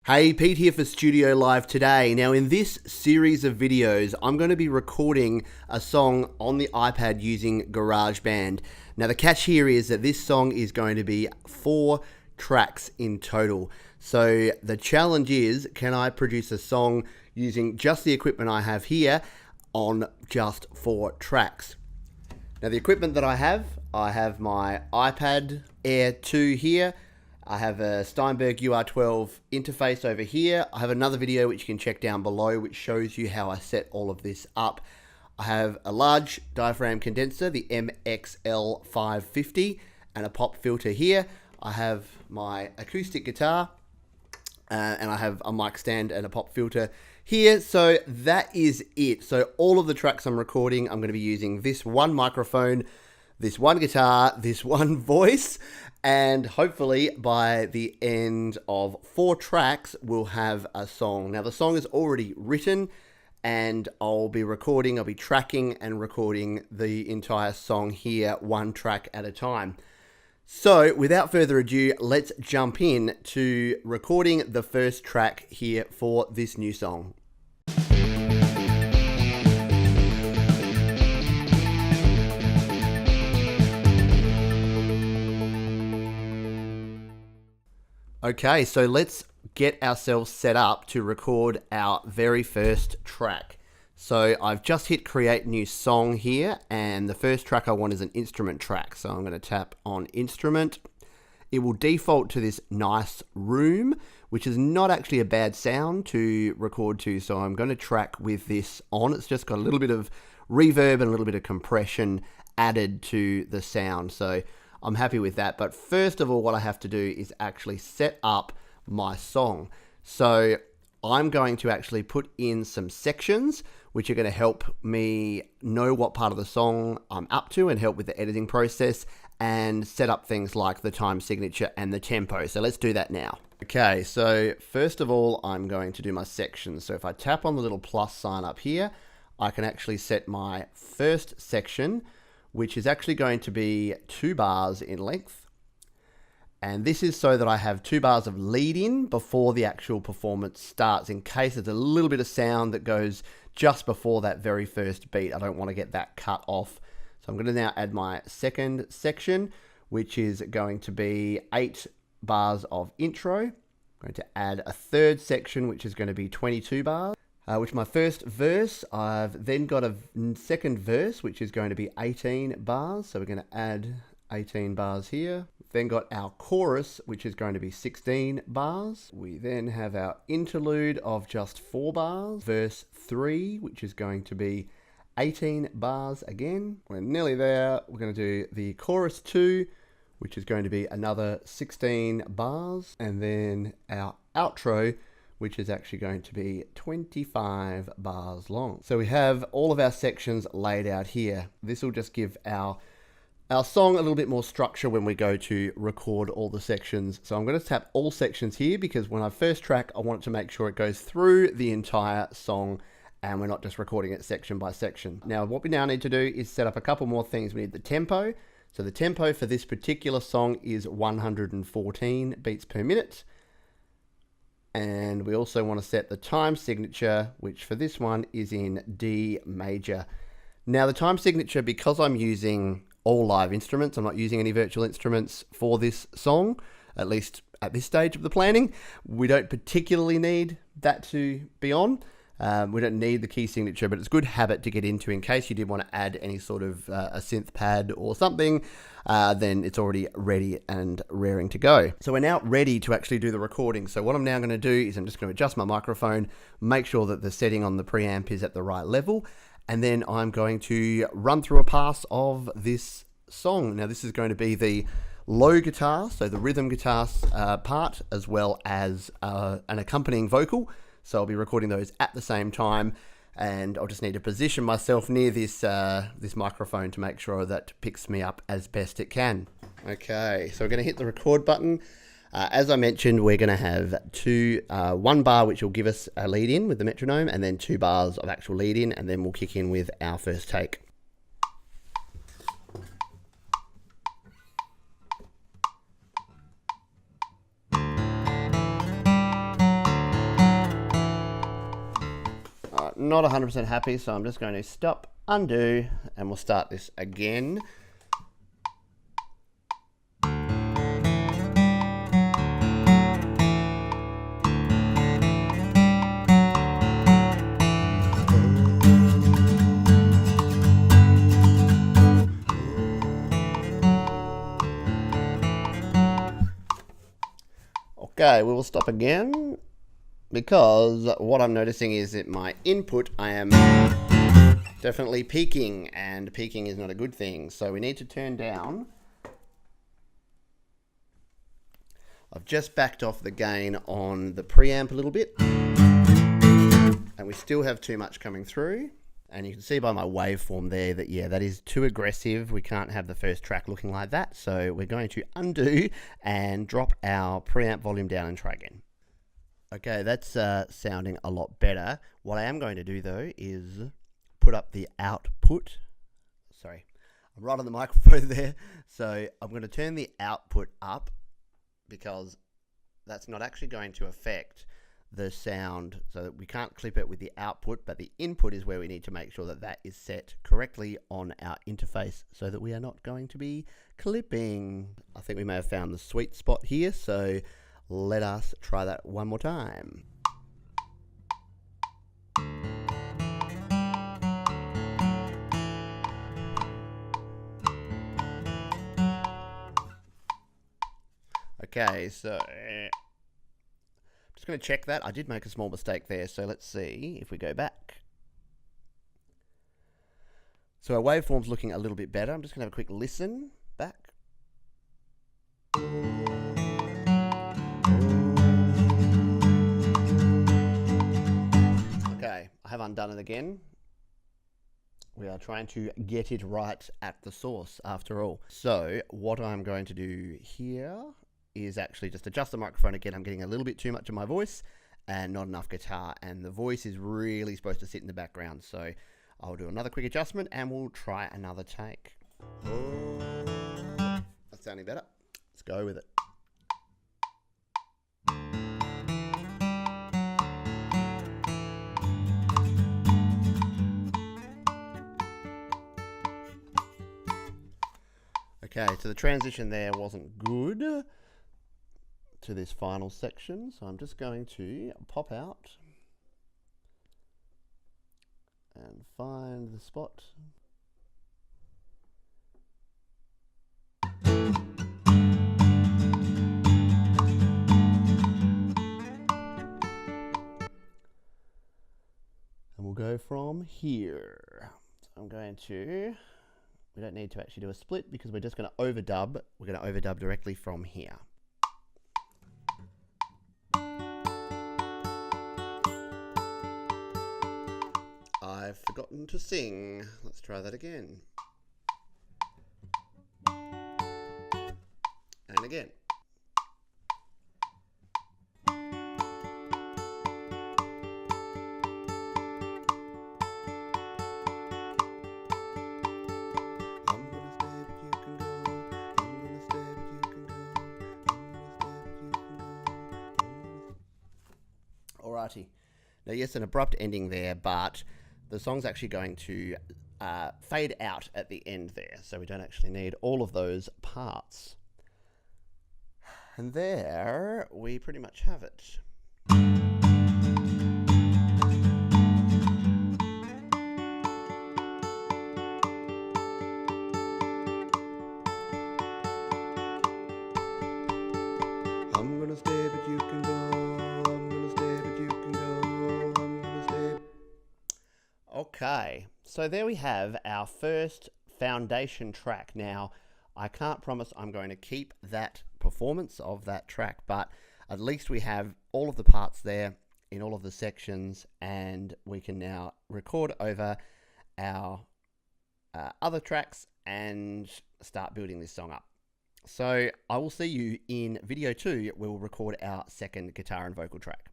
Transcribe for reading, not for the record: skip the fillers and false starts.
Hey, Pete here for Studio Live today. Now in this series of videos, I'm going to be recording a song on the iPad using GarageBand. Now the catch here is that this song is going to be 4 tracks in total. So the challenge is, can I produce a song using just the equipment I have here on just 4 tracks? Now the equipment that I have my iPad Air 2 here. I have a Steinberg UR12 interface over here. I have another video which you can check down below which shows you how I set all of this up. I have a large diaphragm condenser, the MXL550, and a pop filter here. I have my acoustic guitar, and I have a mic stand and a pop filter here. So that is it. So all of the tracks I'm recording, I'm going to be using this one microphone, this one guitar, this one voice, and hopefully by the end of 4 tracks, we'll have a song. Now the song is already written and I'll be tracking and recording the entire song here, 1 track at a time. So without further ado, let's jump in to recording the first track here for this new song. Okay, so let's get ourselves set up to record our very first track. So I've just hit create new song here, and the first track I want is an instrument track. So I'm going to tap on instrument. It will default to this nice room, which is not actually a bad sound to record to. So I'm going to track with this on. It's just got a little bit of reverb and a little bit of compression added to the sound. So I'm happy with that. But first of all, what I have to do is actually set up my song. So I'm going to actually put in some sections which are going to help me know what part of the song I'm up to and help with the editing process and set up things like the time signature and the tempo. So let's do that now. Okay, so first of all, I'm going to do my sections. So if I tap on the little plus sign up here, I can actually set my first section, which is actually going to be 2 bars in length. And this is so that I have 2 bars of lead in before the actual performance starts, in case there's a little bit of sound that goes just before that very first beat. I don't want to get that cut off. So I'm going to now add my second section, which is going to be 8 bars of intro. I'm going to add a third section, which is going to be 22 bars. Which my first verse, I've then got a second verse, which is going to be 18 bars. So we're going to add 18 bars here. Then got our chorus, which is going to be 16 bars. We then have our interlude of just 4 bars. Verse 3, which is going to be 18 bars again. We're nearly there. We're going to do the chorus 2, which is going to be another 16 bars. And then our outro, which is actually going to be 25 bars long. So we have all of our sections laid out here. This will just give our song a little bit more structure when we go to record all the sections. So I'm going to tap all sections here because when I first track, I want to make sure it goes through the entire song and we're not just recording it section by section. Now, what we now need to do is set up a couple more things. We need the tempo. So the tempo for this particular song is 114 beats per minute. And we also want to set the time signature, which for this one is in D major. Now the time signature, because I'm using all live instruments, I'm not using any virtual instruments for this song, at least at this stage of the planning. We don't particularly need that to be on. We don't need the key signature, but it's a good habit to get into in case you did want to add any sort of a synth pad or something, then it's already ready and raring to go. So we're now ready to actually do the recording. So what I'm now going to do is I'm just going to adjust my microphone, make sure that the setting on the preamp is at the right level, and then I'm going to run through a pass of this song. Now this is going to be the low guitar, so the rhythm guitar part, as well as an accompanying vocal. So I'll be recording those at the same time, and I'll just need to position myself near this this microphone to make sure that picks me up as best it can. Okay, so we're going to hit the record button. As I mentioned, we're going to have 1 bar which will give us a lead in with the metronome, and then 2 bars of actual lead in, and then we'll kick in with our first take. not 100% happy, so I'm just going to stop, undo, and we'll start this again. Okay, we will stop again, because what I'm noticing is that my input, I am definitely peaking, and peaking is not a good thing. So we need to turn down. I've just backed off the gain on the preamp a little bit, and we still have too much coming through. And you can see by my waveform there that, yeah, that is too aggressive. We can't have the first track looking like that. So we're going to undo and drop our preamp volume down and try again. Okay, that's sounding a lot better. What I am going to do, though, is put up the output. Sorry, I'm right on the microphone there. So I'm going to turn the output up, because that's not actually going to affect the sound, so that we can't clip it with the output, but the input is where we need to make sure that that is set correctly on our interface, so that we are not going to be clipping. I think we may have found the sweet spot here, so let us try that one more time. Okay, so just going to check that. I did make a small mistake there, so let's see if we go back. So our waveform's looking a little bit better. I'm just going to have a quick listen back. Okay, I have undone it again. We are trying to get it right at the source after all. So what I'm going to do here is actually just adjust the microphone again. I'm getting a little bit too much of my voice and not enough guitar, and the voice is really supposed to sit in the background. So I'll do another quick adjustment and we'll try another take. That's sounding better. Let's go with it. Okay, so the transition there wasn't good to this final section, so I'm just going to pop out and find the spot. And we'll go from here. So I'm going to, we don't need to actually do a split, because we're just going to overdub. We're going to overdub directly from here. I've forgotten to sing. Let's try that again. And again. Alrighty. Now, yes, an abrupt ending there, but the song's actually going to fade out at the end there, so we don't actually need all of those parts. And there we pretty much have it. I'm gonna stay, but you can go. I'm gonna stay, but you can go. I'm gonna stay. Okay, so there we have our first foundation track. Now, I can't promise I'm going to keep that performance of that track, but at least we have all of the parts there in all of the sections, and we can now record over our other tracks and start building this song up. So I will see you in video 2. We'll record our second guitar and vocal track.